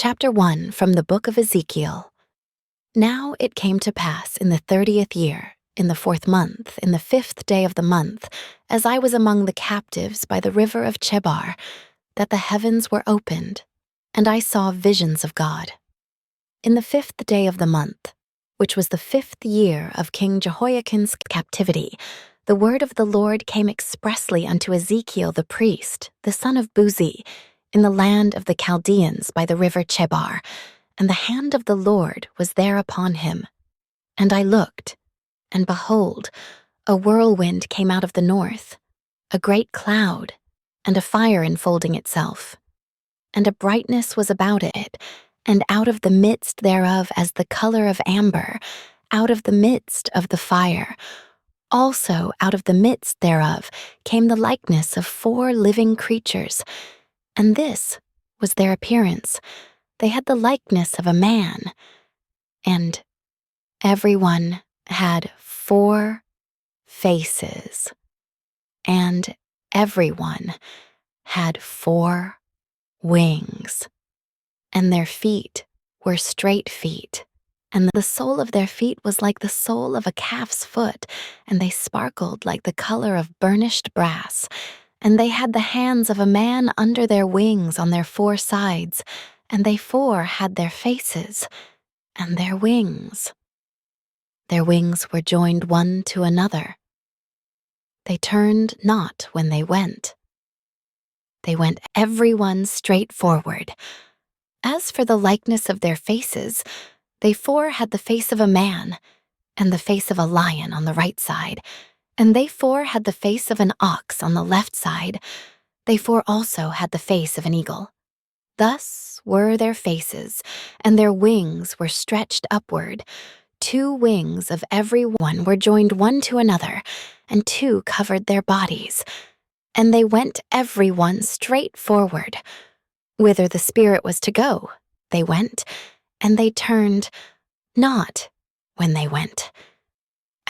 Chapter 1 from the Book of Ezekiel. Now it came to pass in the 30th year, in the 4th month, in the 5th day of the month, as I was among the captives by the river of Chebar, that the heavens were opened, and I saw visions of God. In the 5th day of the month, which was the 5th year of King Jehoiakim's captivity, the word of the Lord came expressly unto Ezekiel the priest, the son of Buzi, in the land of the Chaldeans by the river Chebar, and the hand of the Lord was there upon him. And I looked, and behold, a whirlwind came out of the north, a great cloud, and a fire enfolding itself. And a brightness was about it, and out of the midst thereof as the color of amber, out of the midst of the fire. Also out of the midst thereof came the likeness of 4 living creatures, and this was their appearance. They had the likeness of a man, and everyone had 4 faces, and everyone had 4 wings, and their feet were straight feet, and the sole of their feet was like the sole of a calf's foot, and they sparkled like the color of burnished brass. And they had the hands of a man under their wings on their 4 sides, and they 4 had their faces, and their wings. Their wings were joined one to another. They turned not when they went. They went every one straight forward. As for the likeness of their faces, they 4 had the face of a man, and the face of a lion on the right side, and they 4 had the face of an ox on the left side. They 4 also had the face of an eagle. Thus were their faces, and their wings were stretched upward. 2 wings of every one were joined one to another, and 2 covered their bodies. And they went every one straight forward. Whither the Spirit was to go, they went, and they turned not when they went.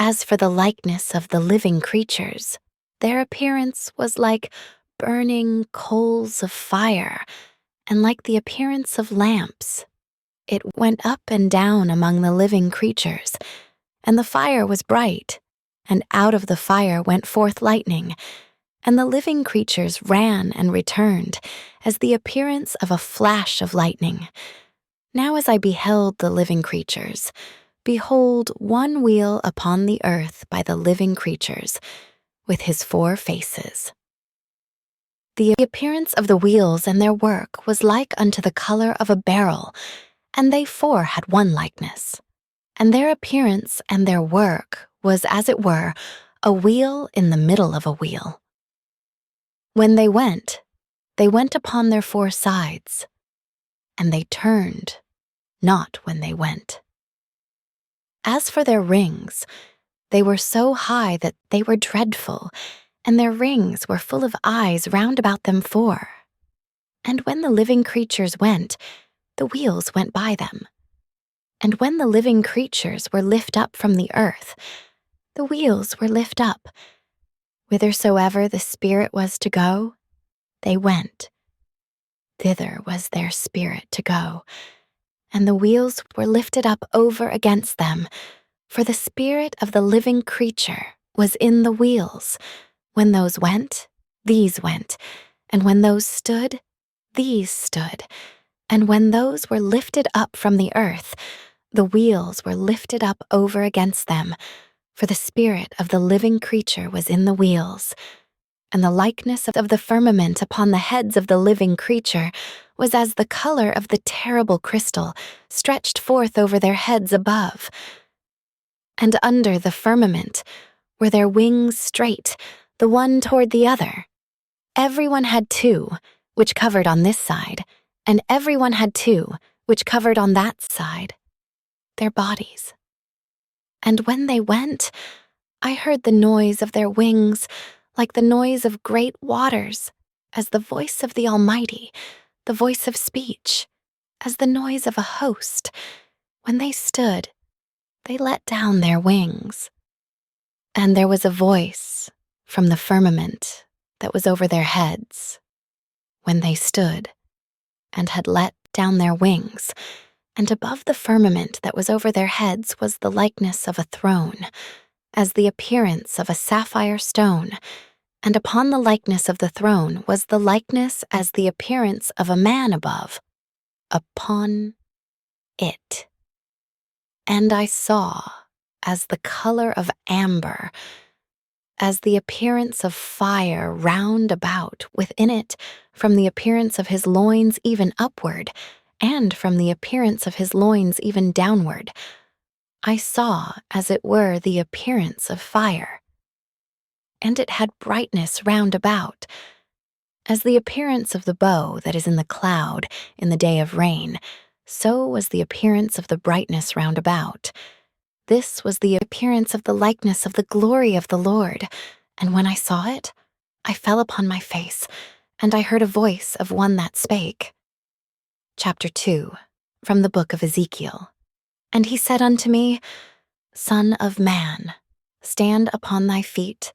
As for the likeness of the living creatures, their appearance was like burning coals of fire, and like the appearance of lamps. It went up and down among the living creatures, and the fire was bright, and out of the fire went forth lightning, and the living creatures ran and returned, as the appearance of a flash of lightning. Now as I beheld the living creatures, behold, one wheel upon the earth by the living creatures, with his 4 faces. The appearance of the wheels and their work was like unto the color of a beryl, and they 4 had one likeness. And their appearance and their work was as it were a wheel in the middle of a wheel. When they went upon their 4 sides, and they turned not when they went. As for their rings, they were so high that they were dreadful, and their rings were full of eyes round about them 4. And when the living creatures went, the wheels went by them. And when the living creatures were lift up from the earth, the wheels were lift up. Whithersoever the Spirit was to go, they went. Thither was their spirit to go, and the wheels were lifted up over against them, for the spirit of the living creature was in the wheels. When those went, these went, and when those stood, these stood, and when those were lifted up from the earth, the wheels were lifted up over against them, for the spirit of the living creature was in the wheels. And the likeness of the firmament upon the heads of the living creature was as the color of the terrible crystal stretched forth over their heads above. And under the firmament were their wings straight, the one toward the other. Everyone had 2, which covered on this side, and everyone had 2, which covered on that side, their bodies. And when they went, I heard the noise of their wings, like the noise of great waters, as the voice of the Almighty, the voice of speech, as the noise of a host. When they stood, they let down their wings. And there was a voice from the firmament that was over their heads, when they stood and had let down their wings, and above the firmament that was over their heads was the likeness of a throne, as the appearance of a sapphire stone, and upon the likeness of the throne was the likeness as the appearance of a man above, upon it. And I saw, as the color of amber, as the appearance of fire round about within it, from the appearance of his loins even upward, and from the appearance of his loins even downward. I saw, as it were, the appearance of fire. And it had brightness round about, as the appearance of the bow that is in the cloud in the day of rain, so was the appearance of the brightness round about. This was the appearance of the likeness of the glory of the Lord, and when I saw it, I fell upon my face, and I heard a voice of one that spake. Chapter 2, from the book of Ezekiel. And he said unto me, Son of man, stand upon thy feet,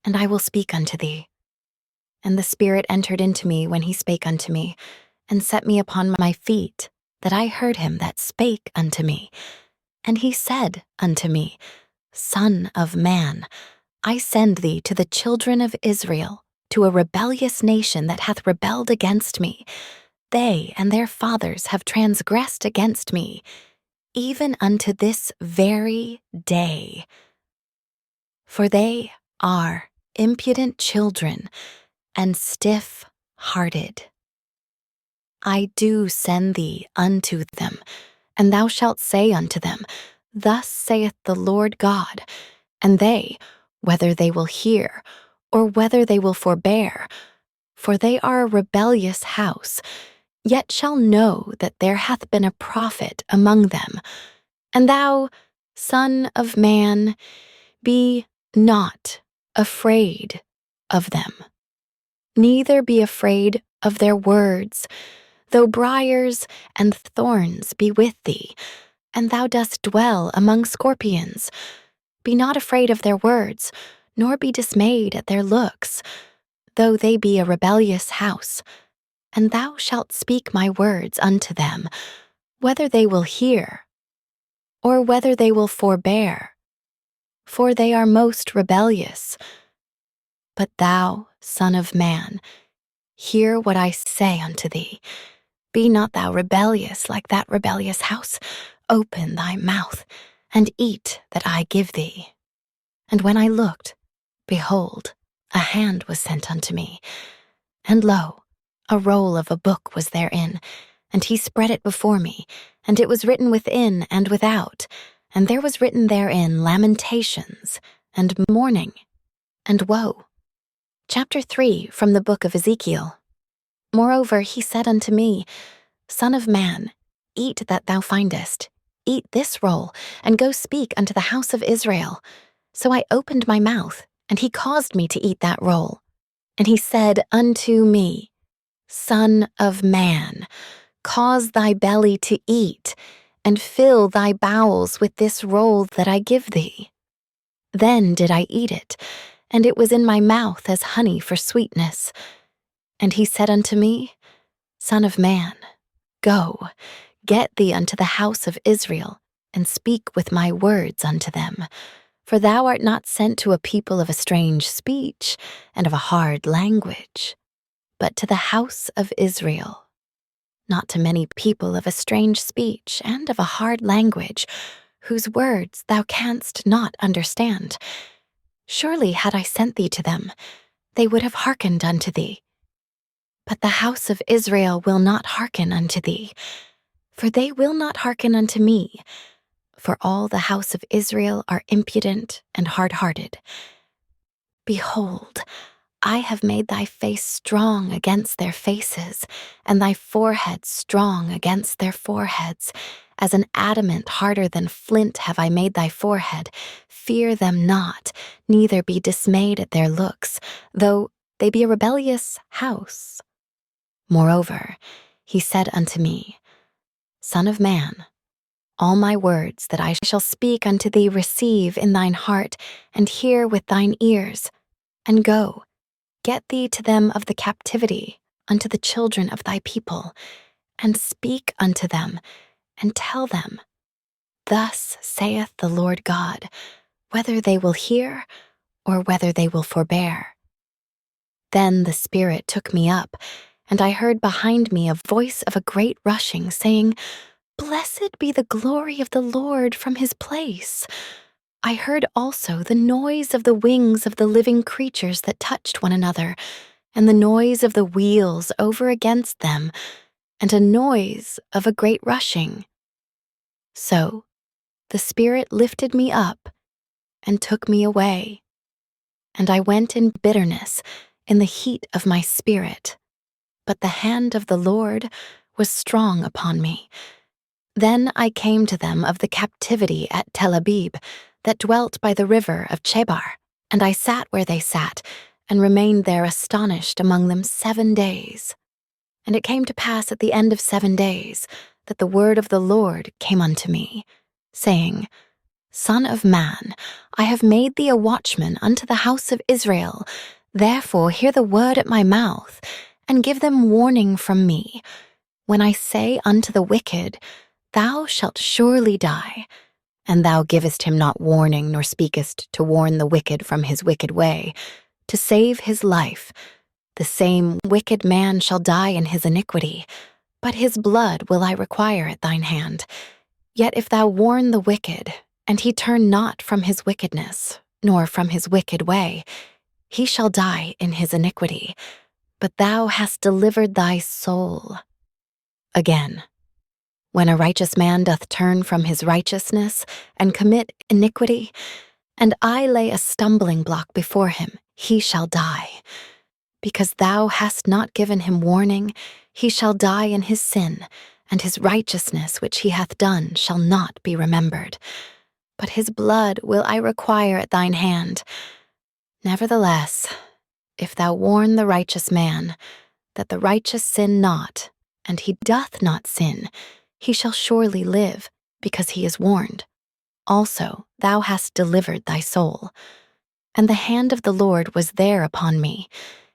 and I will speak unto thee. And the Spirit entered into me when he spake unto me, and set me upon my feet, that I heard him that spake unto me. And he said unto me, Son of man, I send thee to the children of Israel, to a rebellious nation that hath rebelled against me. They and their fathers have transgressed against me, even unto this very day. For they are impudent children and stiff-hearted. I do send thee unto them, and thou shalt say unto them, Thus saith the Lord God, and they, whether they will hear, or whether they will forbear, for they are a rebellious house, yet shall know that there hath been a prophet among them. And thou, son of man, be not afraid of them, neither be afraid of their words, though briars and thorns be with thee, and thou dost dwell among scorpions. Be not afraid of their words, nor be dismayed at their looks, though they be a rebellious house. And thou shalt speak my words unto them, whether they will hear, or whether they will forbear, for they are most rebellious. But thou, son of man, hear what I say unto thee. Be not thou rebellious like that rebellious house. Open thy mouth, and eat that I give thee. And when I looked, behold, a hand was sent unto me, and lo, a roll of a book was therein, and he spread it before me, and it was written within and without, and there was written therein lamentations, and mourning, and woe. Chapter 3, from the book of Ezekiel. Moreover he said unto me, Son of man, eat that thou findest, eat this roll, and go speak unto the house of Israel. So I opened my mouth, and he caused me to eat that roll. And he said unto me, Son of man, cause thy belly to eat, and fill thy bowels with this roll that I give thee. Then did I eat it, and it was in my mouth as honey for sweetness. And he said unto me, Son of man, go, get thee unto the house of Israel, and speak with my words unto them. For thou art not sent to a people of a strange speech and of a hard language, but to the house of Israel, not to many people of a strange speech and of a hard language, whose words thou canst not understand. Surely had I sent thee to them, they would have hearkened unto thee. But the house of Israel will not hearken unto thee, for they will not hearken unto me, for all the house of Israel are impudent and hard-hearted. Behold, I have made thy face strong against their faces, and thy forehead strong against their foreheads. As an adamant harder than flint have I made thy forehead. Fear them not, neither be dismayed at their looks, though they be a rebellious house. Moreover, he said unto me, Son of man, all my words that I shall speak unto thee receive in thine heart, and hear with thine ears, and go, get thee to them of the captivity, unto the children of thy people, and speak unto them, and tell them, Thus saith the Lord God, whether they will hear or whether they will forbear. Then the Spirit took me up, and I heard behind me a voice of a great rushing, saying, Blessed be the glory of the Lord from his place. I heard also the noise of the wings of the living creatures that touched one another, and the noise of the wheels over against them, and a noise of a great rushing. So the Spirit lifted me up and took me away, and I went in bitterness in the heat of my spirit. But the hand of the Lord was strong upon me. Then I came to them of the captivity at Tel Abib, that dwelt by the river of Chebar, and I sat where they sat, and remained there astonished among them 7 days. And it came to pass at the end of 7 days, that the word of the Lord came unto me, saying, Son of man, I have made thee a watchman unto the house of Israel. Therefore hear the word at my mouth, and give them warning from me. When I say unto the wicked, Thou shalt surely die, and thou givest him not warning, nor speakest to warn the wicked from his wicked way, to save his life, the same wicked man shall die in his iniquity, but his blood will I require at thine hand. Yet if thou warn the wicked, and he turn not from his wickedness, nor from his wicked way, he shall die in his iniquity, but thou hast delivered thy soul. Again, when a righteous man doth turn from his righteousness and commit iniquity, and I lay a stumbling block before him, he shall die. Because thou hast not given him warning, he shall die in his sin, and his righteousness which he hath done shall not be remembered. But his blood will I require at thine hand. Nevertheless, if thou warn the righteous man, that the righteous sin not, and he doth not sin, he shall surely live, because he is warned. Also thou hast delivered thy soul. And the hand of the Lord was there upon me,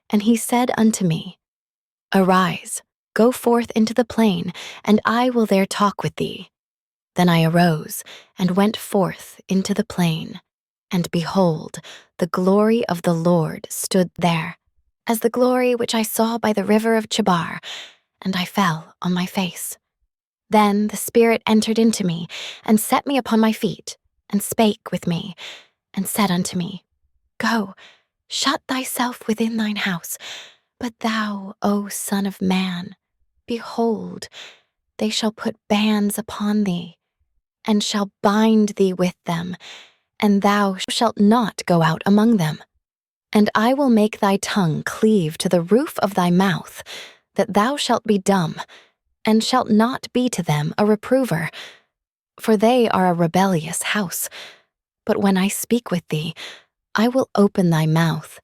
and he said unto me, Arise, go forth into the plain, and I will there talk with thee. Then I arose, and went forth into the plain, and behold, the glory of the Lord stood there, as the glory which I saw by the river of Chebar, and I fell on my face. Then the Spirit entered into me, and set me upon my feet, and spake with me, and said unto me, Go, shut thyself within thine house. But thou, O Son of man, behold, they shall put bands upon thee, and shall bind thee with them, and thou shalt not go out among them. And I will make thy tongue cleave to the roof of thy mouth, that thou shalt be dumb, and shalt not be to them a reprover. For they are a rebellious house. But when I speak with thee, I will open thy mouth,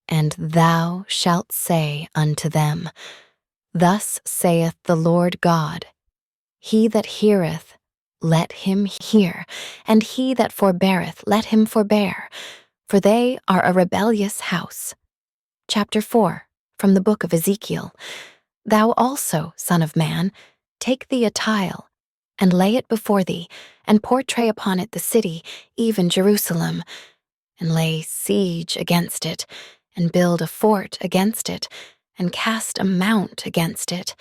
and thou shalt say unto them, Thus saith the Lord God, He that heareth, let him hear, and he that forbeareth, let him forbear, for they are a rebellious house. Chapter 4, from the book of Ezekiel. Thou also, son of man, take thee a tile, and lay it before thee, and portray upon it the city, even Jerusalem, and lay siege against it, and build a fort against it, and cast a mount against it.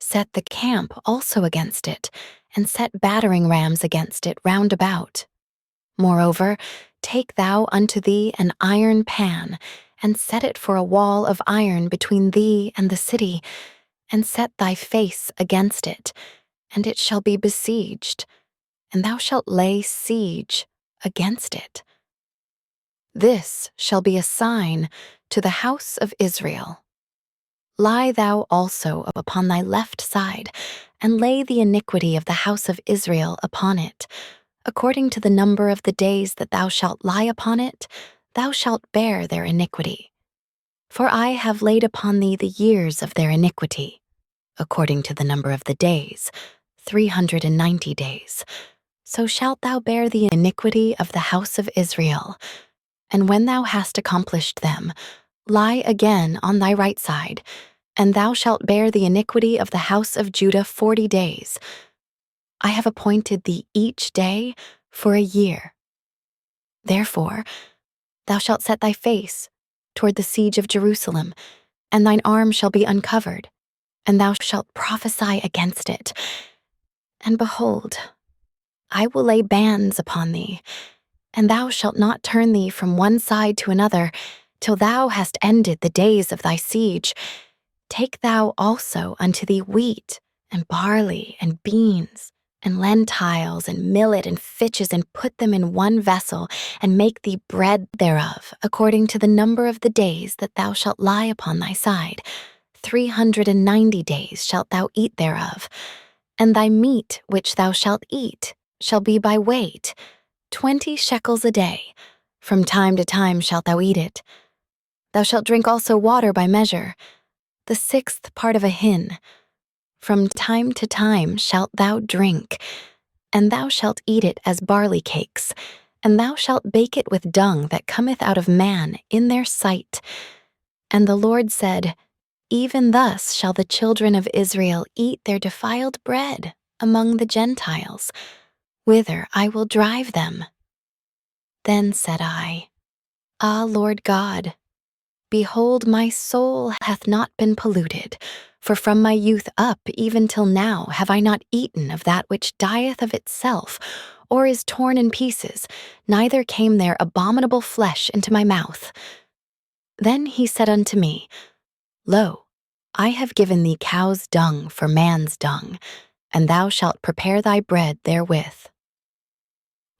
Set the camp also against it, and set battering rams against it round about. Moreover, take thou unto thee an iron pan, and set it for a wall of iron between thee and the city, and set thy face against it, and it shall be besieged, and thou shalt lay siege against it. This shall be a sign to the house of Israel. Lie thou also upon thy left side, and lay the iniquity of the house of Israel upon it. According to the number of the days that thou shalt lie upon it, thou shalt bear their iniquity. For I have laid upon thee the years of their iniquity, according to the number of the days, 390 days. So shalt thou bear the iniquity of the house of Israel. And when thou hast accomplished them, lie again on thy right side, and thou shalt bear the iniquity of the house of Judah 40 days. I have appointed thee each day for a year. Therefore, thou shalt set thy face toward the siege of Jerusalem, and thine arm shall be uncovered, and thou shalt prophesy against it. And behold, I will lay bands upon thee, and thou shalt not turn thee from one side to another, till thou hast ended the days of thy siege. Take thou also unto thee wheat, and barley, and beans, and lentiles, and millet, and fitches, and put them in one vessel, and make thee bread thereof, according to the number of the days that thou shalt lie upon thy side. 390 days shalt thou eat thereof. And thy meat which thou shalt eat shall be by weight, 20 shekels a day. From time to time shalt thou eat it. Thou shalt drink also water by measure, the 6th part of a hin. From time to time shalt thou drink, and thou shalt eat it as barley cakes, and thou shalt bake it with dung that cometh out of man in their sight. And the Lord said, Even thus shall the children of Israel eat their defiled bread among the Gentiles, whither I will drive them. Then said I, Ah, Lord God, behold, my soul hath not been polluted, for from my youth up even till now have I not eaten of that which dieth of itself, or is torn in pieces, neither came there abominable flesh into my mouth. Then he said unto me, Lo, I have given thee cow's dung for man's dung, and thou shalt prepare thy bread therewith.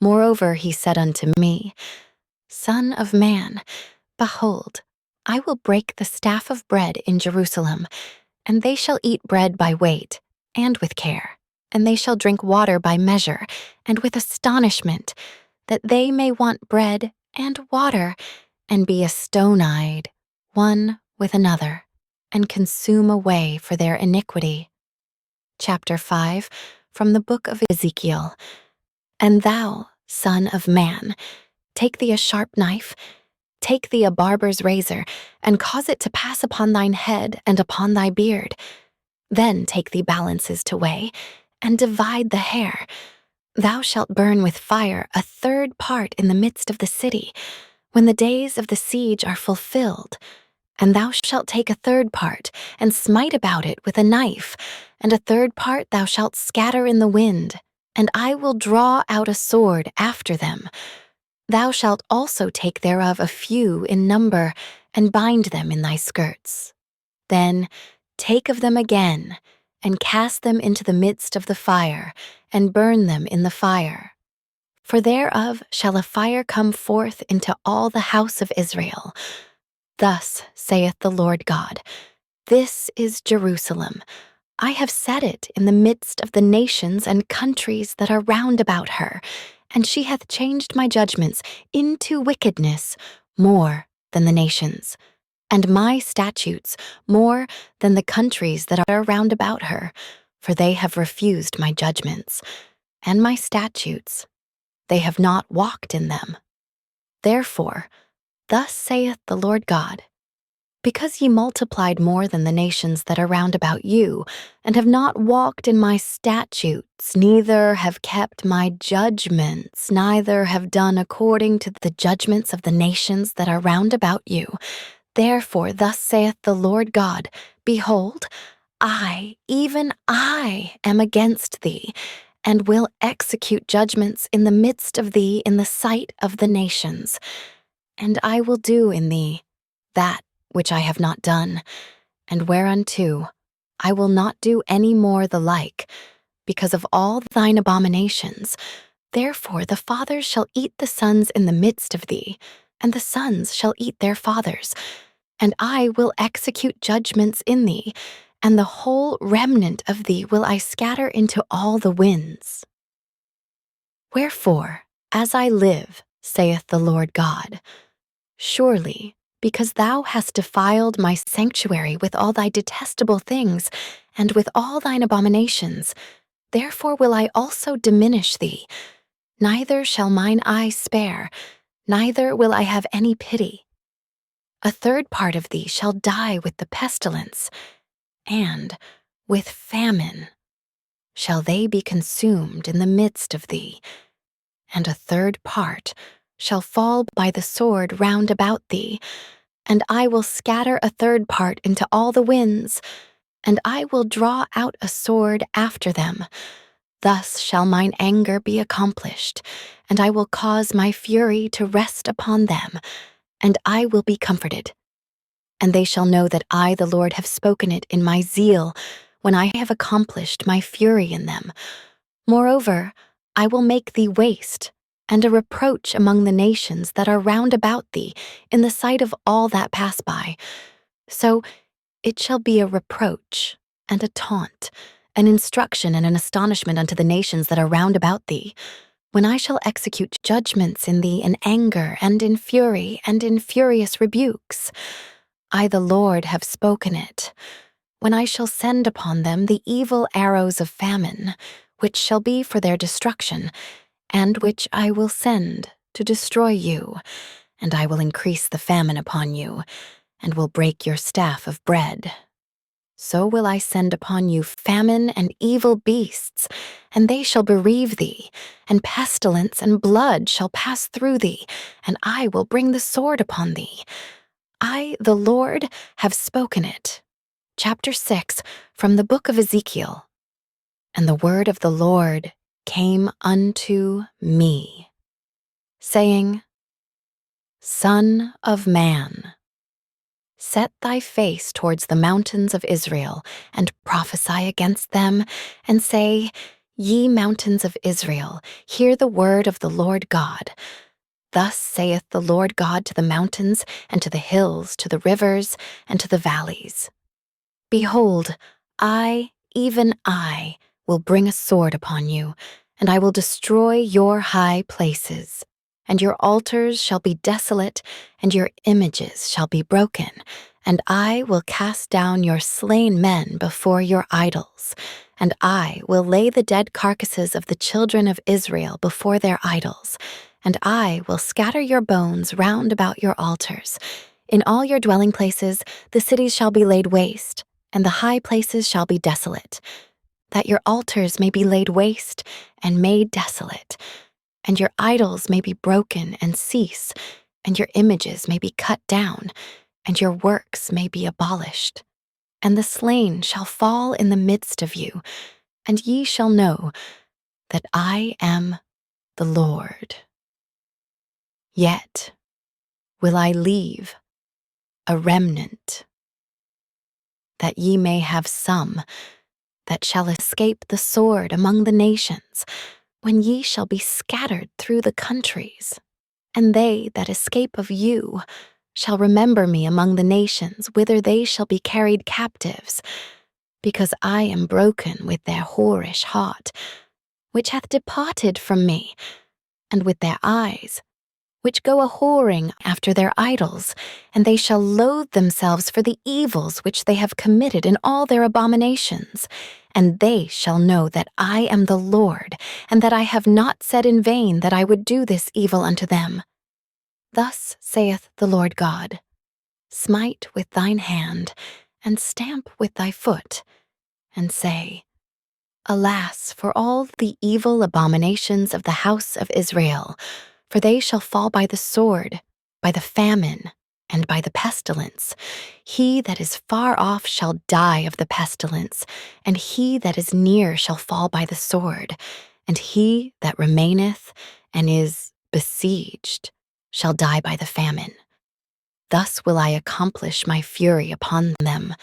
Moreover he said unto me, Son of man, behold, I will break the staff of bread in Jerusalem, and they shall eat bread by weight, and with care, and they shall drink water by measure, and with astonishment, that they may want bread and water, and be astonied one with another, and consume away for their iniquity. Chapter 5, from the book of Ezekiel. And thou, son of man, take thee a sharp knife, take thee a barber's razor, and cause it to pass upon thine head and upon thy beard. Then take thee balances to weigh, and divide the hair. Thou shalt burn with fire a 3rd part in the midst of the city, when the days of the siege are fulfilled. And thou shalt take a 3rd part, and smite about it with a knife, and a 3rd part thou shalt scatter in the wind, and I will draw out a sword after them. Thou shalt also take thereof a few in number, and bind them in thy skirts. Then take of them again, and cast them into the midst of the fire, and burn them in the fire. For thereof shall a fire come forth into all the house of Israel. Thus saith the Lord God, This is Jerusalem. I have set it in the midst of the nations and countries that are round about her, and she hath changed my judgments into wickedness more than the nations, and my statutes more than the countries that are round about her, for they have refused my judgments, and my statutes, they have not walked in them. Therefore, thus saith the Lord God, Because ye multiplied more than the nations that are round about you, and have not walked in my statutes, neither have kept my judgments, neither have done according to the judgments of the nations that are round about you, therefore thus saith the Lord God, Behold, I, even I, am against thee, and will execute judgments in the midst of thee in the sight of the nations. And I will do in thee that which I have not done, and whereunto I will not do any more the like, because of all thine abominations. Therefore the fathers shall eat the sons in the midst of thee, and the sons shall eat their fathers. And I will execute judgments in thee, and the whole remnant of thee will I scatter into all the winds. Wherefore, as I live, saith the Lord God, surely, because thou hast defiled my sanctuary with all thy detestable things, and with all thine abominations, therefore will I also diminish thee. Neither shall mine eye spare, neither will I have any pity. A 3rd part of thee shall die with the pestilence, and with famine shall they be consumed in the midst of thee, and a third part shall fall by the sword round about thee, and I will scatter a third part into all the winds, and I will draw out a sword after them. Thus shall mine anger be accomplished, and I will cause my fury to rest upon them, and I will be comforted. And they shall know that I, the Lord, have spoken it in my zeal, when I have accomplished my fury in them. Moreover, I will make thee waste, and a reproach among the nations that are round about thee, in the sight of all that pass by. So it shall be a reproach, and a taunt, an instruction and an astonishment unto the nations that are round about thee, when I shall execute judgments in thee in anger, and in fury, and in furious rebukes. I, the Lord, have spoken it, when I shall send upon them the evil arrows of famine, which shall be for their destruction, and which I will send to destroy you, and I will increase the famine upon you, and will break your staff of bread. So will I send upon you famine and evil beasts, and they shall bereave thee, and pestilence and blood shall pass through thee, and I will bring the sword upon thee. I, the Lord, have spoken it. Chapter 6, from the book of Ezekiel. And the word of the Lord came unto me, saying, Son of man, set thy face towards the mountains of Israel, and prophesy against them, and say, Ye mountains of Israel, hear the word of the Lord God. Thus saith the Lord God to the mountains, and to the hills, to the rivers, and to the valleys. Behold, I, even I, will bring a sword upon you, and I will destroy your high places. And your altars shall be desolate, and your images shall be broken, and I will cast down your slain men before your idols, and I will lay the dead carcasses of the children of Israel before their idols, and I will scatter your bones round about your altars. In all your dwelling places the cities shall be laid waste, and the high places shall be desolate, that your altars may be laid waste and made desolate, and your idols may be broken and cease, and your images may be cut down, and your works may be abolished. And the slain shall fall in the midst of you, and ye shall know that I am the Lord. Yet will I leave a remnant, that ye may have some that shall escape the sword among the nations, when ye shall be scattered through the countries. And they that escape of you shall remember me among the nations, whither they shall be carried captives, because I am broken with their whorish heart, which hath departed from me, and with their eyes, which go a whoring after their idols, and they shall loathe themselves for the evils which they have committed in all their abominations. And they shall know that I am the Lord, and that I have not said in vain that I would do this evil unto them. Thus saith the Lord God, Smite with thine hand, and stamp with thy foot, and say, Alas for all the evil abominations of the house of Israel, for they shall fall by the sword, by the famine, and by the pestilence. He that is far off shall die of the pestilence, and he that is near shall fall by the sword, and he that remaineth and is besieged shall die by the famine. Thus will I accomplish my fury upon them.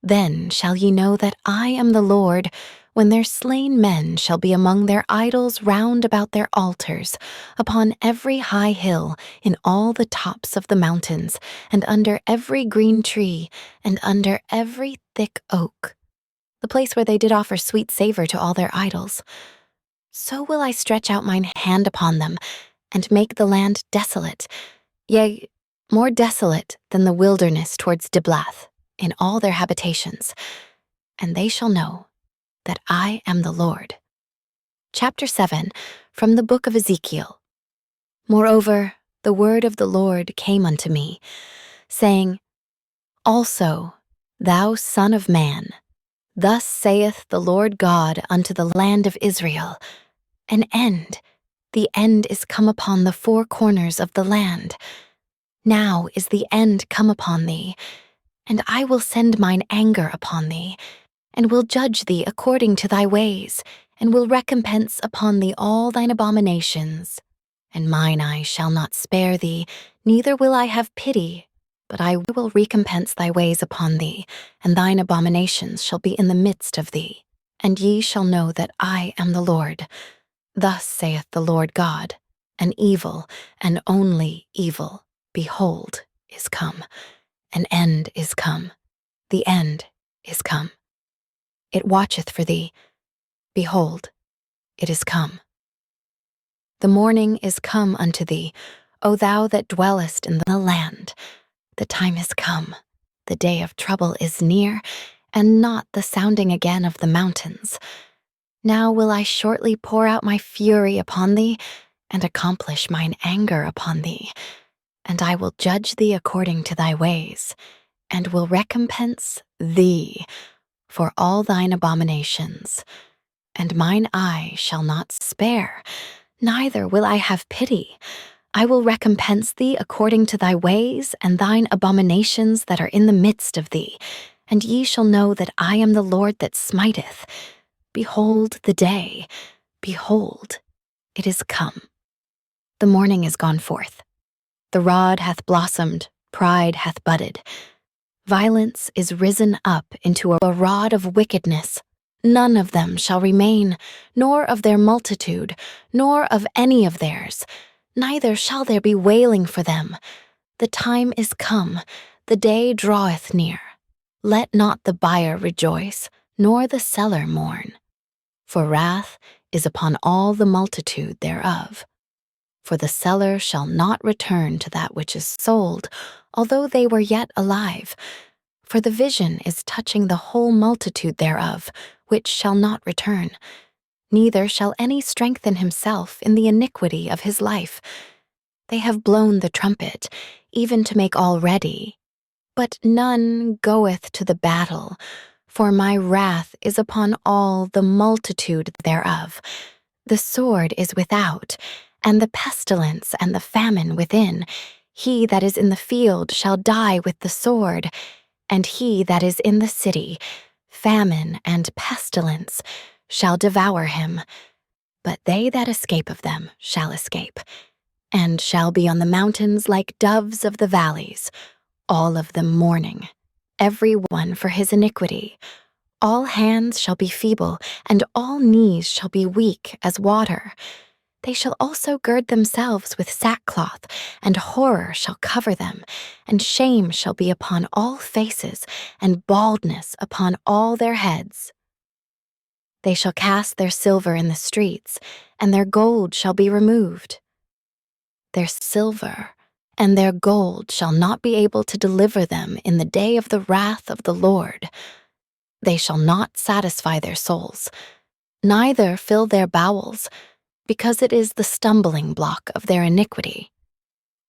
Then shall ye know that I am the Lord, when their slain men shall be among their idols round about their altars, upon every high hill, in all the tops of the mountains, and under every green tree, and under every thick oak, the place where they did offer sweet savor to all their idols. So will I stretch out mine hand upon them, and make the land desolate, yea, more desolate than the wilderness towards Diblath, in all their habitations, and they shall know that I am the Lord. Chapter 7, from the book of Ezekiel. Moreover, the word of the Lord came unto me, saying, Also, thou son of man, Thus saith the Lord God unto the land of Israel, an end, the end is come upon the four corners of the land. Now is the end come upon thee, and I will send mine anger upon thee, and will judge thee according to thy ways, and will recompense upon thee all thine abominations. And mine eye shall not spare thee, neither will I have pity, but I will recompense thy ways upon thee, and thine abominations shall be in the midst of thee. And ye shall know that I am the Lord. Thus saith the Lord God, an evil, and only evil, behold, is come. An end is come. The end is come. It watcheth for thee. Behold, it is come. The morning is come unto thee, O thou that dwellest in the land. The time is come. The day of trouble is near, and not the sounding again of the mountains. Now will I shortly pour out my fury upon thee, and accomplish mine anger upon thee. And I will judge thee according to thy ways, and will recompense thee for all thine abominations. And mine eye shall not spare, neither will I have pity. I will recompense thee according to thy ways and thine abominations that are in the midst of thee. And ye shall know that I am the Lord that smiteth. Behold the day, behold, it is come. The morning is gone forth. The rod hath blossomed, pride hath budded. Violence is risen up into a rod of wickedness. None of them shall remain, nor of their multitude, nor of any of theirs, neither shall there be wailing for them. The time is come, the day draweth near. Let not the buyer rejoice, nor the seller mourn. For wrath is upon all the multitude thereof. For the seller shall not return to that which is sold, although they were yet alive. For the vision is touching the whole multitude thereof, which shall not return. Neither shall any strengthen himself in the iniquity of his life. They have blown the trumpet, even to make all ready. But none goeth to the battle, for my wrath is upon all the multitude thereof. The sword is without, and the pestilence and the famine within. He that is in the field shall die with the sword, and he that is in the city, famine and pestilence, shall devour him. But they that escape of them shall escape, and shall be on the mountains like doves of the valleys, all of them mourning, every one for his iniquity. All hands shall be feeble, and all knees shall be weak as water. They shall also gird themselves with sackcloth, and horror shall cover them, and shame shall be upon all faces, and baldness upon all their heads. They shall cast their silver in the streets, and their gold shall be removed. Their silver and their gold shall not be able to deliver them in the day of the wrath of the Lord. They shall not satisfy their souls, neither fill their bowels, because it is the stumbling block of their iniquity.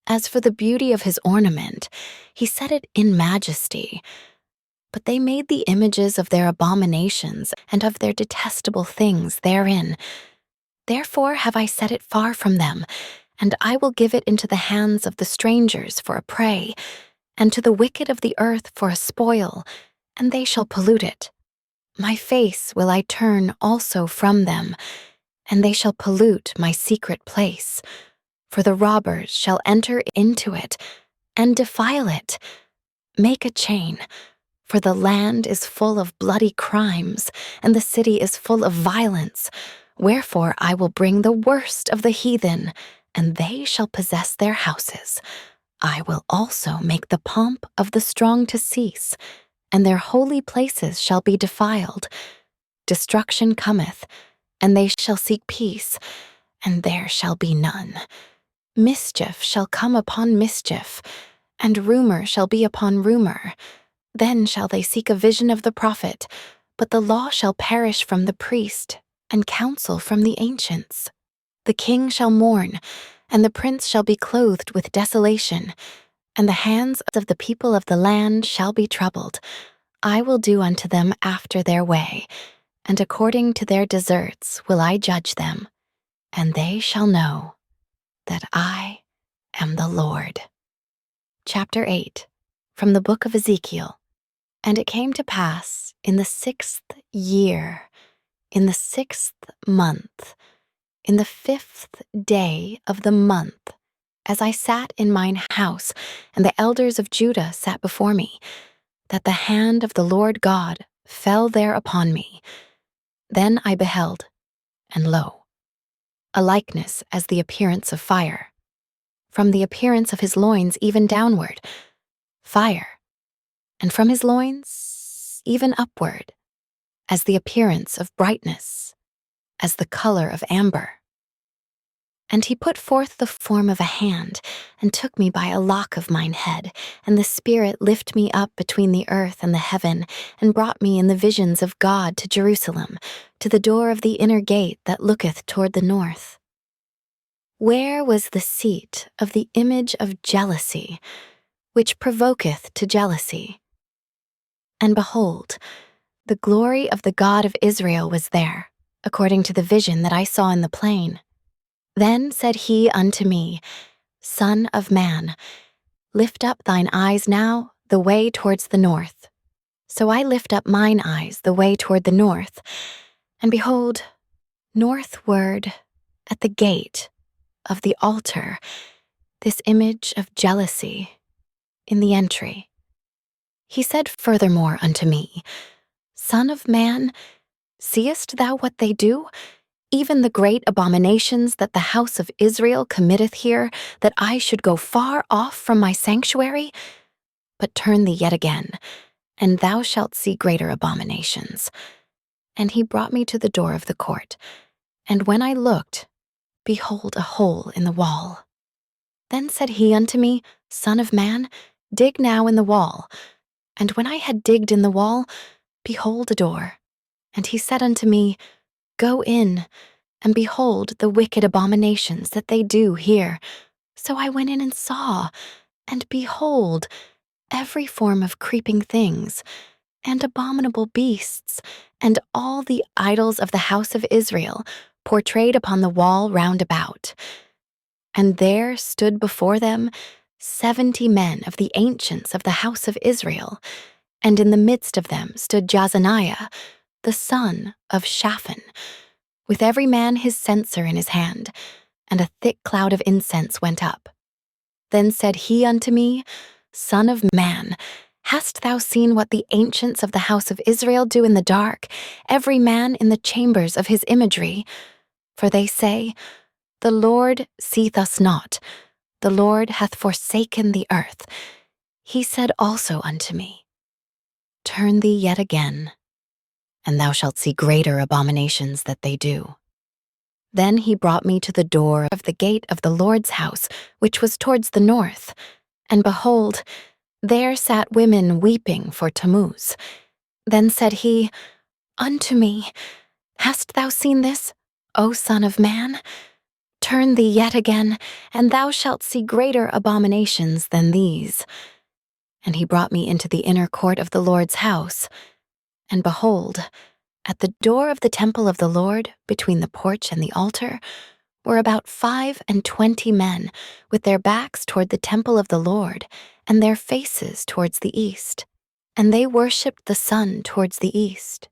As for the beauty of his ornament, he set it in majesty. But they made the images of their abominations and of their detestable things therein. Therefore have I set it far from them, and I will give it into the hands of the strangers for a prey, and to the wicked of the earth for a spoil, and they shall pollute it. My face will I turn also from them, and they shall pollute my secret place. For the robbers shall enter into it, and defile it. Make a chain, for the land is full of bloody crimes, and the city is full of violence. Wherefore I will bring the worst of the heathen, and they shall possess their houses. I will also make the pomp of the strong to cease, and their holy places shall be defiled. Destruction cometh, and they shall seek peace, and there shall be none. Mischief shall come upon mischief, and rumor shall be upon rumor. Then shall they seek a vision of the prophet, but the law shall perish from the priest, and counsel from the ancients. The king shall mourn, and the prince shall be clothed with desolation, and the hands of the people of the land shall be troubled. I will do unto them after their way, and according to their deserts will I judge them, and they shall know that I am the Lord. Chapter 8, from the book of Ezekiel. And it came to pass in the 6th year, in the 6th month, in the 5th day of the month, as I sat in mine house, and the elders of Judah sat before me, that the hand of the Lord God fell there upon me. Then I beheld, and lo, a likeness as the appearance of fire, from the appearance of his loins even downward, fire, and from his loins even upward, as the appearance of brightness, as the color of amber. And he put forth the form of a hand, and took me by a lock of mine head, and the Spirit lift me up between the earth and the heaven, and brought me in the visions of God to Jerusalem, to the door of the inner gate that looketh toward the north. Where was the seat of the image of jealousy, which provoketh to jealousy? And behold, the glory of the God of Israel was there, according to the vision that I saw in the plain. Then said he unto me, Son of man, lift up thine eyes now the way towards the north. So I lift up mine eyes the way toward the north, and behold, northward at the gate of the altar, this image of jealousy in the entry. He said furthermore unto me, Son of man, seest thou what they do? Even the great abominations that the house of Israel committeth here, that I should go far off from my sanctuary? But turn thee yet again, and thou shalt see greater abominations. And he brought me to the door of the court, and when I looked, behold, a hole in the wall. Then said he unto me, Son of man, dig now in the wall. And when I had digged in the wall, behold, a door. And he said unto me, Go in, and behold the wicked abominations that they do here. So I went in and saw, and behold, every form of creeping things, and abominable beasts, and all the idols of the house of Israel, portrayed upon the wall round about. And there stood before them 70 men of the ancients of the house of Israel, and in the midst of them stood Jazaniah, the son of Shaphan, with every man his censer in his hand, and a thick cloud of incense went up. Then said he unto me, Son of man, hast thou seen what the ancients of the house of Israel do in the dark, every man in the chambers of his imagery? For they say, The Lord seeth us not, the Lord hath forsaken the earth. He said also unto me, Turn thee yet again, and thou shalt see greater abominations that they do. Then he brought me to the door of the gate of the Lord's house, which was towards the north. And behold, there sat women weeping for Tammuz. Then said he unto me, Hast thou seen this, O son of man? Turn thee yet again, and thou shalt see greater abominations than these. And he brought me into the inner court of the Lord's house. And behold, at the door of the temple of the Lord, between the porch and the altar, were about 25 men, with their backs toward the temple of the Lord, and their faces towards the east. And they worshipped the sun towards the east.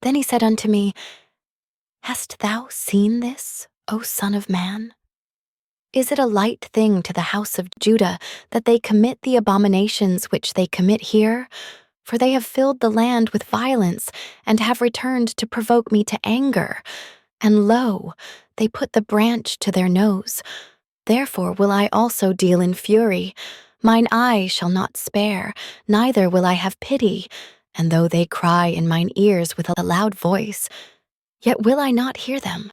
Then he said unto me, Hast thou seen this, O son of man? Is it a light thing to the house of Judah that they commit the abominations which they commit here? For they have filled the land with violence, and have returned to provoke me to anger. And lo, they put the branch to their nose. Therefore will I also deal in fury. Mine eye shall not spare, neither will I have pity. And though they cry in mine ears with a loud voice, yet will I not hear them.